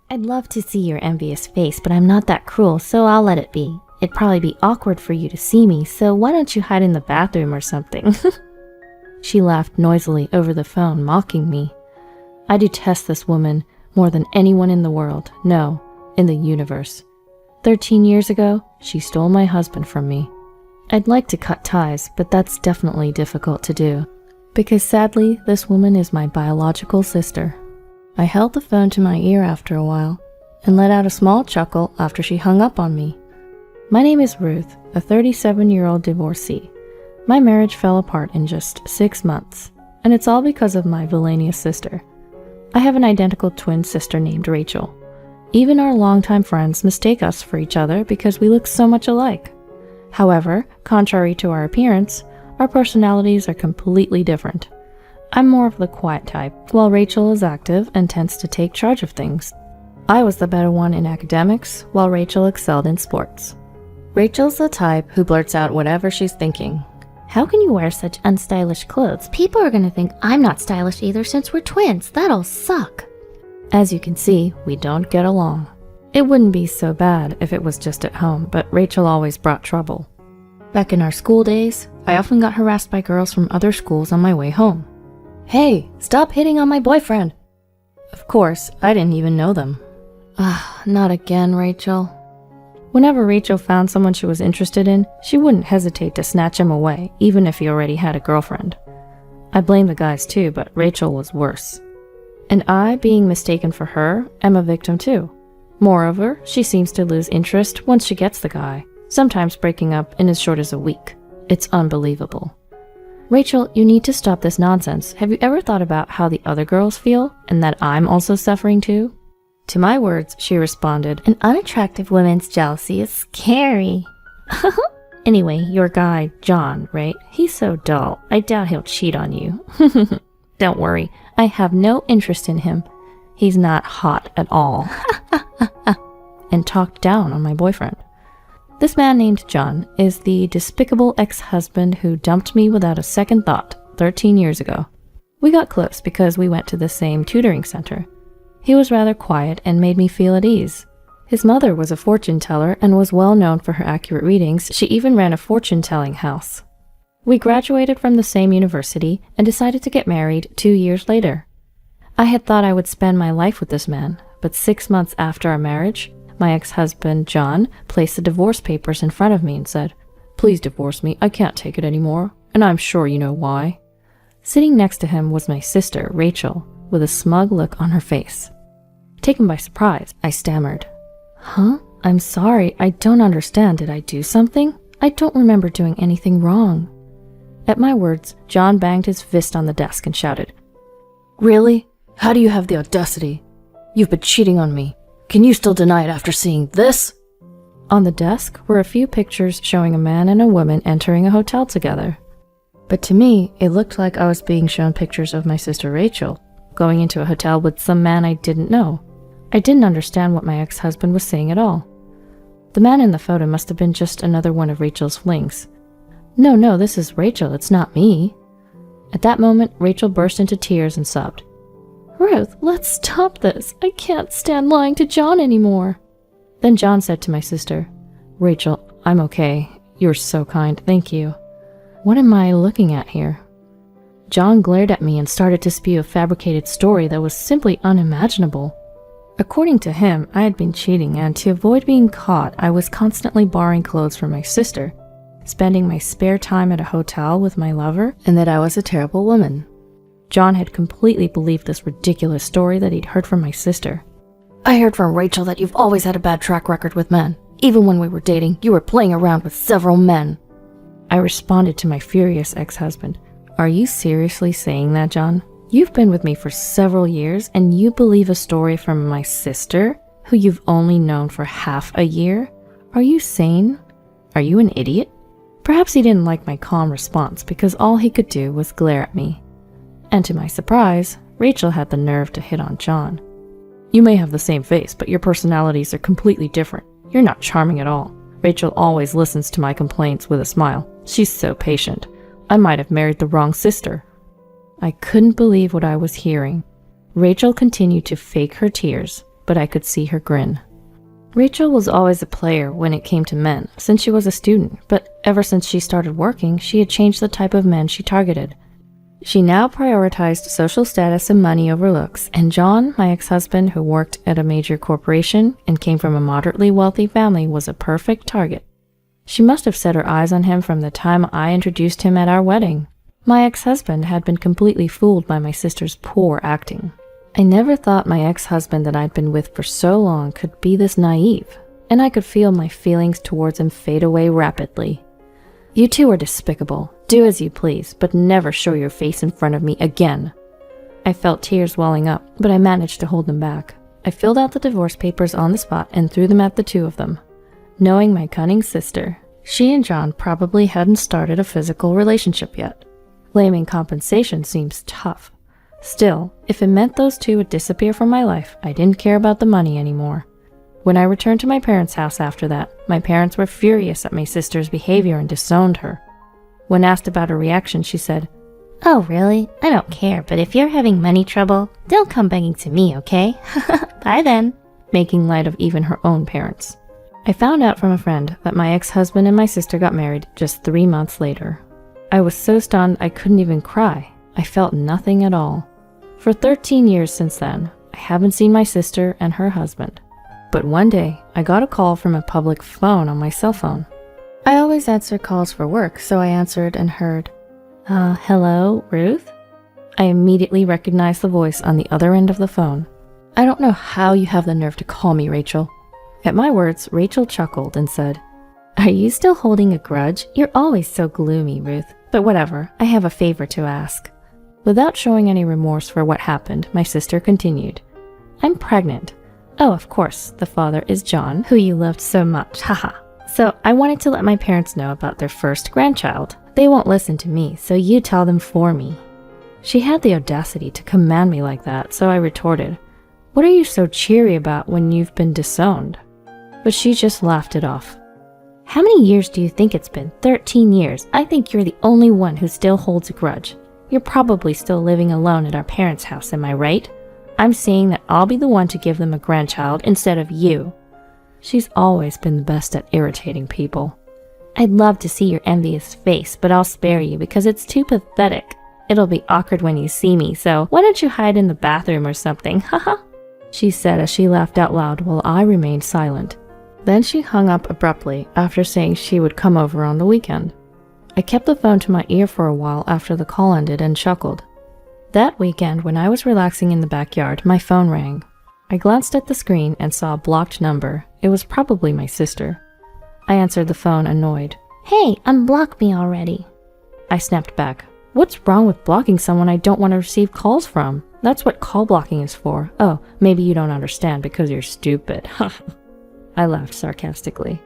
I'd love to see your envious face, but I'm not that cruel, so I'll let it be. It'd probably be awkward for you to see me, so why don't you hide in the bathroom or something? She laughed noisily over the phone, mocking me. I detest this woman more than anyone in the world, no, in the universe. 13 years ago, she stole my husband from me. I'd like to cut ties, but that's definitely difficult to do, because sadly, this woman is my biological sister. I held the phone to my ear after a while, and let out a small chuckle after she hung up on me. My name is Ruth, a 37-year-old divorcee. My marriage fell apart in just 6 months, and it's all because of my villainous sister. I have an identical twin sister named Rachel. Even our longtime friends mistake us for each other because we look so much alike. However, contrary to our appearance, our personalities are completely different. I'm more of the quiet type, while Rachel is active and tends to take charge of things. I was the better one in academics, while Rachel excelled in sports. Rachel's the type who blurts out whatever she's thinking. How can you wear such unstylish clothes? People are gonna think I'm not stylish either since we're twins. That'll suck. As you can see, we don't get along. It wouldn't be so bad if it was just at home, but Rachel always brought trouble. Back in our school days, I often got harassed by girls from other schools on my way home. "Hey, stop hitting on my boyfriend!" Of course, I didn't even know them. Not again, Rachel. Whenever Rachel found someone she was interested in, she wouldn't hesitate to snatch him away, even if he already had a girlfriend. I blame the guys too, but Rachel was worse. And I, being mistaken for her, am a victim too. Moreover, she seems to lose interest once she gets the guy, sometimes breaking up in as short as a week. It's unbelievable. Rachel, you need to stop this nonsense. Have you ever thought about how the other girls feel, and that I'm also suffering too? To my words, she responded, An unattractive woman's jealousy is scary. "Anyway, your guy, John, right? He's so dull. I doubt he'll cheat on you." "Don't worry, I have no interest in him. He's not hot at all." And talked down on my boyfriend. This man named John is the despicable ex-husband who dumped me without a second thought 13 years ago. We got close because we went to the same tutoring center. He was rather quiet and made me feel at ease. His mother was a fortune teller and was well known for her accurate readings. She even ran a fortune-telling house. We graduated from the same university and decided to get married 2 years later. I had thought I would spend my life with this man, but 6 months after our marriage, my ex-husband, John, placed the divorce papers in front of me and said, "Please divorce me, I can't take it anymore, and I'm sure you know why." Sitting next to him was my sister, Rachel, with a smug look on her face. Taken by surprise, I stammered, "Huh? I'm sorry, I don't understand. Did I do something? I don't remember doing anything wrong." At my words, John banged his fist on the desk and shouted, "Really? How do you have the audacity? You've been cheating on me. Can you still deny it after seeing this?" On the desk were a few pictures showing a man and a woman entering a hotel together. But to me, it looked like I was being shown pictures of my sister Rachel, going into a hotel with some man I didn't know. I didn't understand what my ex-husband was saying at all. The man in the photo must have been just another one of Rachel's flings. No, this is Rachel, it's not me." At that moment, Rachel burst into tears and sobbed, "Ruth, let's stop this. I can't stand lying to John anymore." Then John said to my sister, "Rachel, I'm okay. You're so kind, thank you. What am I looking at here?" John glared at me and started to spew a fabricated story that was simply unimaginable. According to him, I had been cheating, and to avoid being caught, I was constantly borrowing clothes from my sister, spending my spare time at a hotel with my lover, and that I was a terrible woman. John had completely believed this ridiculous story that he'd heard from my sister. "I heard from Rachel that you've always had a bad track record with men. Even when we were dating, you were playing around with several men." I responded to my furious ex-husband, "Are you seriously saying that, John? You've been with me for several years, and you believe a story from my sister, who you've only known for half a year? Are you sane? Are you an idiot?" Perhaps he didn't like my calm response because all he could do was glare at me. And to my surprise, Rachel had the nerve to hit on John. "You may have the same face, but your personalities are completely different. You're not charming at all. Rachel always listens to my complaints with a smile. She's so patient. I might have married the wrong sister." I couldn't believe what I was hearing. Rachel continued to fake her tears, but I could see her grin. Rachel was always a player when it came to men, since she was a student, but ever since she started working, she had changed the type of men she targeted. She now prioritized social status and money over looks, and John, my ex-husband who worked at a major corporation and came from a moderately wealthy family, was a perfect target. She must have set her eyes on him from the time I introduced him at our wedding. My ex-husband had been completely fooled by my sister's poor acting. I never thought my ex-husband that I'd been with for so long could be this naive, and I could feel my feelings towards him fade away rapidly. You two are despicable. Do as you please, but never show your face in front of me again. I felt tears welling up, but I managed to hold them back. I filled out the divorce papers on the spot and threw them at the two of them. Knowing my cunning sister, she and John probably hadn't started a physical relationship yet. Blaming compensation seems tough. Still, if it meant those two would disappear from my life, I didn't care about the money anymore. When I returned to my parents' house after that, my parents were furious at my sister's behavior and disowned her. When asked about her reaction, she said, "Oh, really? I don't care, but if you're having money trouble, don't come begging to me, okay? Bye then." making light of even her own parents. I found out from a friend that my ex-husband and my sister got married just 3 months later. I was so stunned I couldn't even cry. I felt nothing at all. For 13 years since then, I haven't seen my sister and her husband. But one day, I got a call from a public phone on my cell phone. I always answer calls for work, so I answered and heard, hello, Ruth? I immediately recognized the voice on the other end of the phone. I don't know how you have the nerve to call me, Rachel. At my words, Rachel chuckled and said, "Are you still holding a grudge? You're always so gloomy, Ruth. But whatever, I have a favor to ask." Without showing any remorse for what happened, my sister continued, "I'm pregnant. Oh, of course, the father is John, who you loved so much, haha. So I wanted to let my parents know about their first grandchild. They won't listen to me, so you tell them for me." She had the audacity to command me like that, so I retorted, "What are you so cheery about when you've been disowned?" But she just laughed it off. "How many years do you think it's been? 13 years. I think you're the only one who still holds a grudge. You're probably still living alone at our parents' house, am I right? I'm saying that I'll be the one to give them a grandchild instead of you." She's always been the best at irritating people. "I'd love to see your envious face, but I'll spare you because it's too pathetic. It'll be awkward when you see me, so why don't you hide in the bathroom or something, haha," she said as she laughed out loud while I remained silent. Then she hung up abruptly after saying she would come over on the weekend. I kept the phone to my ear for a while after the call ended and chuckled. That weekend, when I was relaxing in the backyard, my phone rang. I glanced at the screen and saw a blocked number. It was probably my sister. I answered the phone, annoyed. "Hey, unblock me already." I snapped back. "What's wrong with blocking someone I don't want to receive calls from? That's what call blocking is for. Oh, maybe you don't understand because you're stupid." I laughed sarcastically.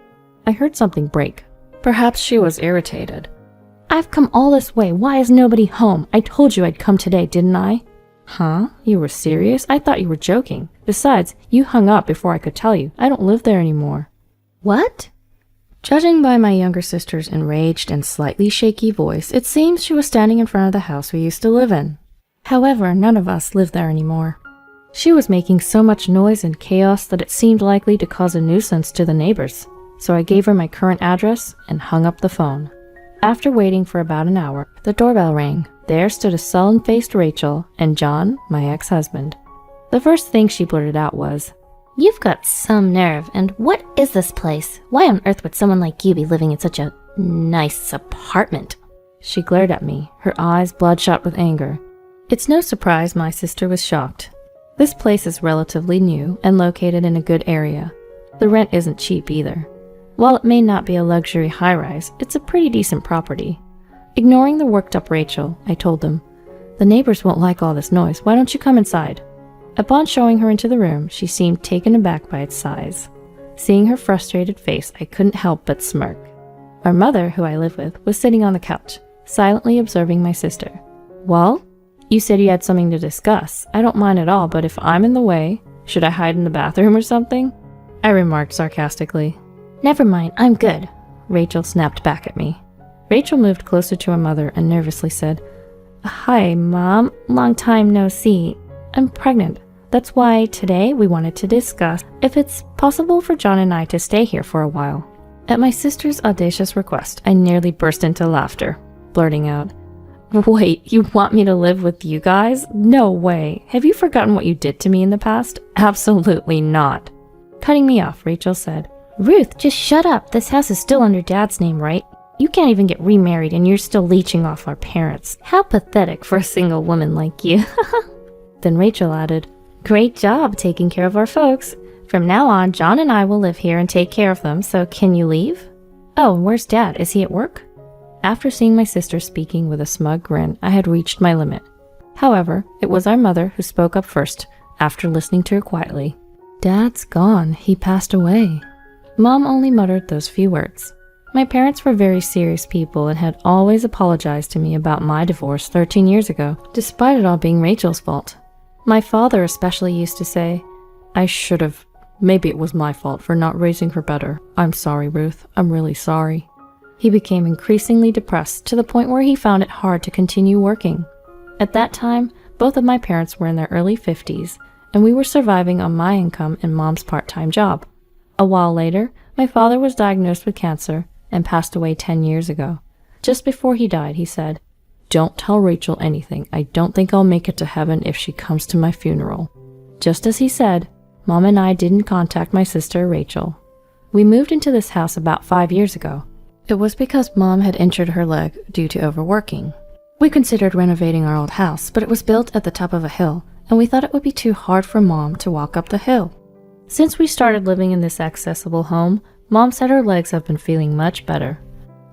I heard something break. Perhaps she was irritated. "I've come all this way. Why is nobody home? I told you I'd come today, didn't I?" "Huh? You were serious? I thought you were joking. Besides, you hung up before I could tell you. I don't live there anymore." "What?" Judging by my younger sister's enraged and slightly shaky voice, it seems she was standing in front of the house we used to live in. However, none of us live there anymore. She was making so much noise and chaos that it seemed likely to cause a nuisance to the neighbors, so I gave her my current address and hung up the phone. After waiting for about an hour, the doorbell rang. There stood a sullen-faced Rachel and John, my ex-husband. The first thing she blurted out was, "You've got some nerve, and what is this place? Why on earth would someone like you be living in such a nice apartment?" She glared at me, her eyes bloodshot with anger. It's no surprise my sister was shocked. This place is relatively new and located in a good area. The rent isn't cheap either. While it may not be a luxury high-rise, it's a pretty decent property. Ignoring the worked-up Rachel, I told them, "The neighbors won't like all this noise. Why don't you come inside?" Upon showing her into the room, she seemed taken aback by its size. Seeing her frustrated face, I couldn't help but smirk. Our mother, who I live with, was sitting on the couch, silently observing my sister. "Well, you said you had something to discuss. I don't mind at all, but if I'm in the way, should I hide in the bathroom or something?" I remarked sarcastically. "Never mind, I'm good." Rachel snapped back at me. Rachel moved closer to her mother and nervously said, "Hi, Mom. Long time no see. I'm pregnant. That's why today we wanted to discuss if it's possible for John and I to stay here for a while. At my sister's audacious request, I nearly burst into laughter, blurting out, "Wait, you want me to live with you guys? No way. Have you forgotten what you did to me in the past? Absolutely not." Cutting me off, Rachel said, "Ruth, just shut up. This house is still under Dad's name, right? You can't even get remarried and you're still leeching off our parents. How pathetic for a single woman like you." Then Rachel added, "Great job taking care of our folks. From now on, John and I will live here and take care of them, so can you leave? Oh, and where's Dad? Is he at work?" After seeing my sister speaking with a smug grin, I had reached my limit. However, it was our mother who spoke up first, after listening to her quietly. "Dad's gone. He passed away." Mom only muttered those few words. My parents were very serious people and had always apologized to me about my divorce 13 years ago, despite it all being Rachel's fault. My father especially used to say, "I should have. Maybe it was my fault for not raising her better. I'm sorry, Ruth. I'm really sorry." He became increasingly depressed to the point where he found it hard to continue working. At that time, both of my parents were in their early 50s, and we were surviving on my income and Mom's part-time job. A while later, my father was diagnosed with cancer and passed away 10 years ago. Just before he died, he said, "Don't tell Rachel anything. I don't think I'll make it to heaven if she comes to my funeral." Just as he said, Mom and I didn't contact my sister, Rachel. We moved into this house about 5 years ago. It was because Mom had injured her leg due to overworking. We considered renovating our old house, but it was built at the top of a hill, and we thought it would be too hard for Mom to walk up the hill. Since we started living in this accessible home, Mom said her legs have been feeling much better.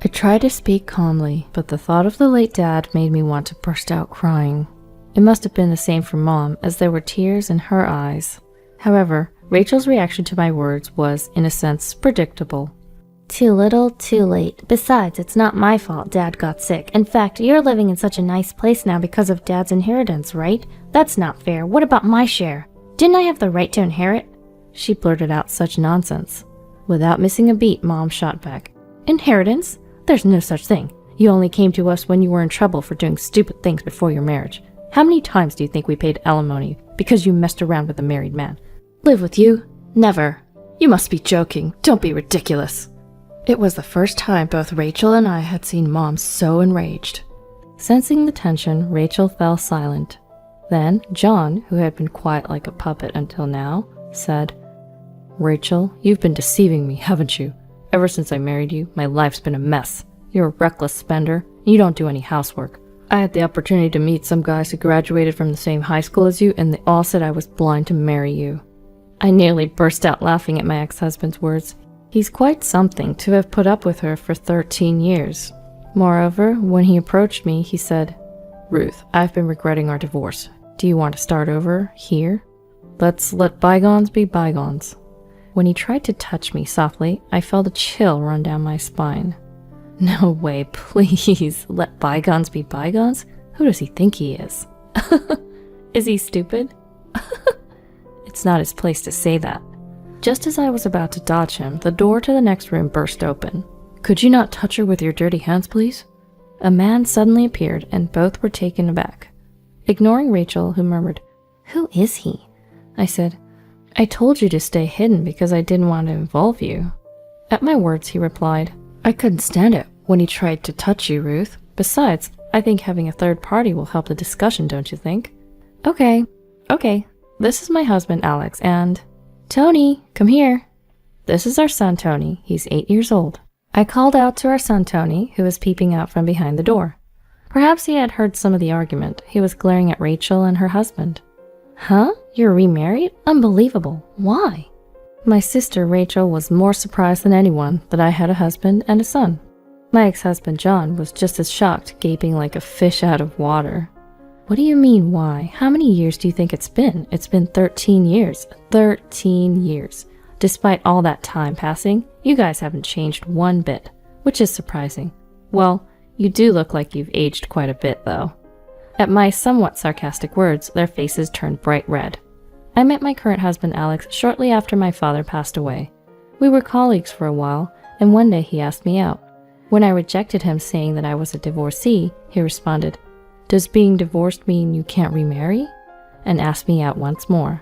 I tried to speak calmly, but the thought of the late Dad made me want to burst out crying. It must have been the same for Mom, as there were tears in her eyes. However, Rachel's reaction to my words was, in a sense, predictable. "Too little, too late. Besides, it's not my fault Dad got sick. In fact, you're living in such a nice place now because of Dad's inheritance, right? That's not fair. What about my share? Didn't I have the right to inherit?" She blurted out such nonsense. Without missing a beat, Mom shot back, "Inheritance? There's no such thing. You only came to us when you were in trouble for doing stupid things before your marriage. How many times do you think we paid alimony because you messed around with a married man? Live with you? Never. You must be joking. Don't be ridiculous." It was the first time both Rachel and I had seen Mom so enraged. Sensing the tension, Rachel fell silent. Then John, who had been quiet like a puppet until now, said, "Rachel, you've been deceiving me, haven't you? Ever since I married you, my life's been a mess. You're a reckless spender, and you don't do any housework. I had the opportunity to meet some guys who graduated from the same high school as you, and they all said I was blind to marry you." I nearly burst out laughing at my ex-husband's words. He's quite something to have put up with her for 13 years. Moreover, when he approached me, he said, "Ruth, I've been regretting our divorce. Do you want to start over here? Let's let bygones be bygones." When he tried to touch me softly, I felt a chill run down my spine. No way, please. Let bygones be bygones? Who does he think he is? Is he stupid? It's not his place to say that. Just as I was about to dodge him, the door to the next room burst open. "Could you not touch her with your dirty hands, please?" A man suddenly appeared, and both were taken aback. Ignoring Rachel, who murmured, "Who is he?" I said, "I told you to stay hidden because I didn't want to involve you." At my words, he replied, "I couldn't stand it when he tried to touch you, Ruth. Besides, I think having a third party will help the discussion, don't you think?" Okay. This is my husband, Alex, and... Tony, come here. This is our son, Tony. He's 8 years old. I called out to our son, Tony, who was peeping out from behind the door. Perhaps he had heard some of the argument. He was glaring at Rachel and her husband. "Huh? You're remarried? Unbelievable. Why?" My sister, Rachel, was more surprised than anyone that I had a husband and a son. My ex-husband, John, was just as shocked, gaping like a fish out of water. "What do you mean, why? How many years do you think it's been? It's been 13 years. 13 years. Despite all that time passing, you guys haven't changed one bit, which is surprising. Well, you do look like you've aged quite a bit, though." At my somewhat sarcastic words, their faces turned bright red. I met my current husband, Alex, shortly after my father passed away. We were colleagues for a while, and one day he asked me out. When I rejected him saying that I was a divorcee, he responded, "Does being divorced mean you can't remarry?" and asked me out once more.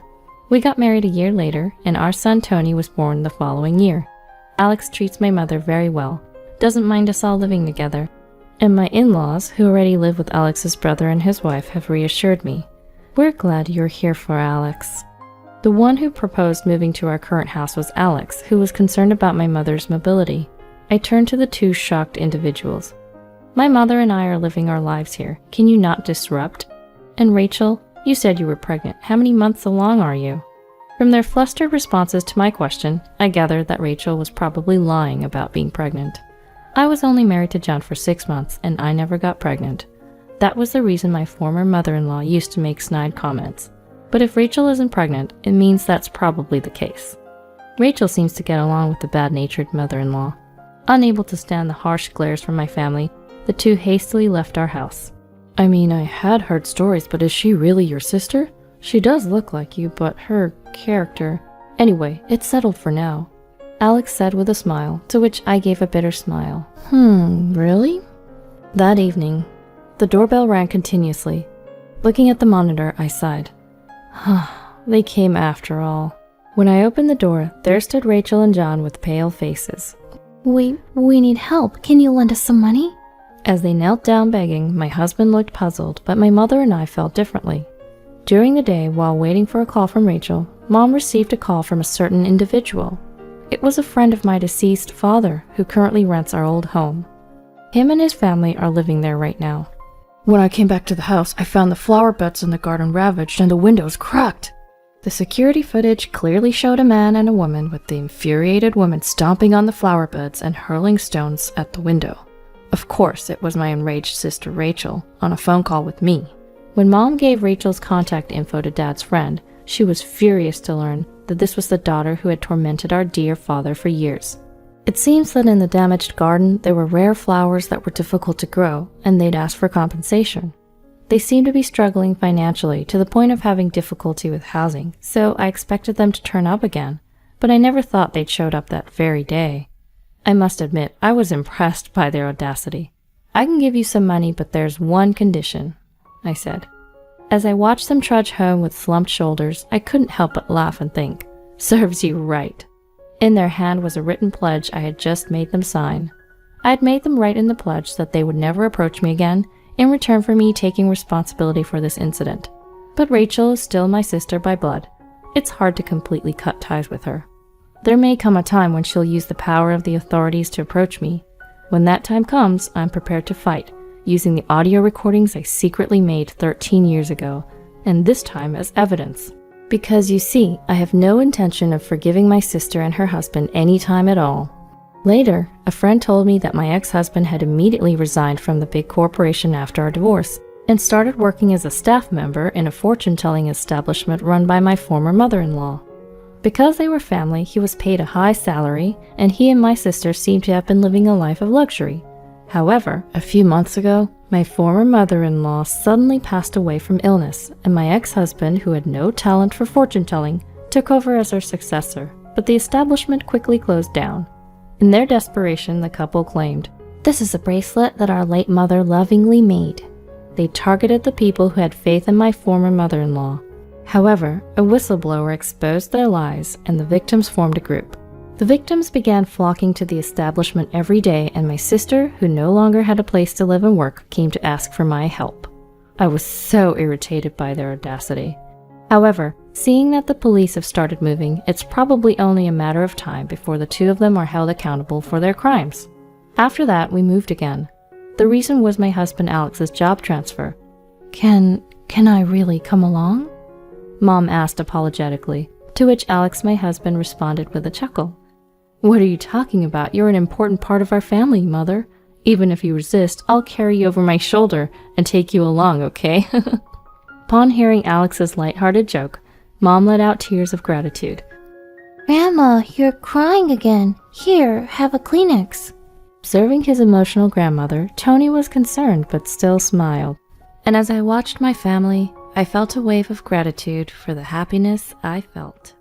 We got married a year later, and our son Tony was born the following year. Alex treats my mother very well, doesn't mind us all living together, and my in-laws, who already live with Alex's brother and his wife, have reassured me. We're glad you're here for Alex. The one who proposed moving to our current house was Alex, who was concerned about my mother's mobility. I turned to the two shocked individuals. My mother and I are living our lives here. Can you not disrupt? And Rachel, you said you were pregnant. How many months along are you? From their flustered responses to my question, I gathered that Rachel was probably lying about being pregnant. I was only married to John for 6 months, and I never got pregnant. That was the reason my former mother-in-law used to make snide comments. But if Rachel isn't pregnant, it means that's probably the case. Rachel seems to get along with the bad-natured mother-in-law. Unable to stand the harsh glares from my family, the two hastily left our house. I mean, I had heard stories, but is she really your sister? She does look like you, but her character... Anyway, it's settled for now, Alex said with a smile, to which I gave a bitter smile. Really? That evening, the doorbell rang continuously. Looking at the monitor, I sighed. They came after all. When I opened the door, there stood Rachel and John with pale faces. We need help. Can you lend us some money? As they knelt down begging, my husband looked puzzled, but my mother and I felt differently. During the day, while waiting for a call from Rachel, Mom received a call from a certain individual. It was a friend of my deceased father, who currently rents our old home. Him and his family are living there right now. When I came back to the house, I found the flower beds in the garden ravaged and the windows cracked. The security footage clearly showed a man and a woman, with the infuriated woman stomping on the flower beds and hurling stones at the window. Of course, it was my enraged sister Rachel, on a phone call with me. When Mom gave Rachel's contact info to Dad's friend, she was furious to learn that this was the daughter who had tormented our dear father for years. It seems that in the damaged garden, there were rare flowers that were difficult to grow, and they'd asked for compensation. They seemed to be struggling financially to the point of having difficulty with housing, so I expected them to turn up again, but I never thought they'd showed up that very day. I must admit, I was impressed by their audacity. I can give you some money, but there's one condition, I said. As I watched them trudge home with slumped shoulders, I couldn't help but laugh and think, serves you right. In their hand was a written pledge I had just made them sign. I had made them write in the pledge that they would never approach me again, in return for me taking responsibility for this incident. But Rachel is still my sister by blood. It's hard to completely cut ties with her. There may come a time when she'll use the power of the authorities to approach me. When that time comes, I'm prepared to fight, using the audio recordings I secretly made 13 years ago, and this time as evidence. Because you see, I have no intention of forgiving my sister and her husband any time at all. Later, a friend told me that my ex-husband had immediately resigned from the big corporation after our divorce, and started working as a staff member in a fortune-telling establishment run by my former mother-in-law. Because they were family, he was paid a high salary, and he and my sister seemed to have been living a life of luxury. However, a few months ago, my former mother-in-law suddenly passed away from illness, and my ex-husband, who had no talent for fortune-telling, took over as her successor, but the establishment quickly closed down. In their desperation, the couple claimed, "This is a bracelet that our late mother lovingly made." They targeted the people who had faith in my former mother-in-law. However, a whistleblower exposed their lies, and the victims formed a group. The victims began flocking to the establishment every day, and my sister, who no longer had a place to live and work, came to ask for my help. I was so irritated by their audacity. However, seeing that the police have started moving, it's probably only a matter of time before the two of them are held accountable for their crimes. After that, we moved again. The reason was my husband Alex's job transfer. Can I really come along?" Mom asked apologetically, to which Alex, my husband, responded with a chuckle. "What are you talking about? You're an important part of our family, Mother. Even if you resist, I'll carry you over my shoulder and take you along, okay?" Upon hearing Alex's lighthearted joke, Mom let out tears of gratitude. Grandma, you're crying again. Here, have a Kleenex. Observing his emotional grandmother, Tony was concerned but still smiled. And as I watched my family, I felt a wave of gratitude for the happiness I felt.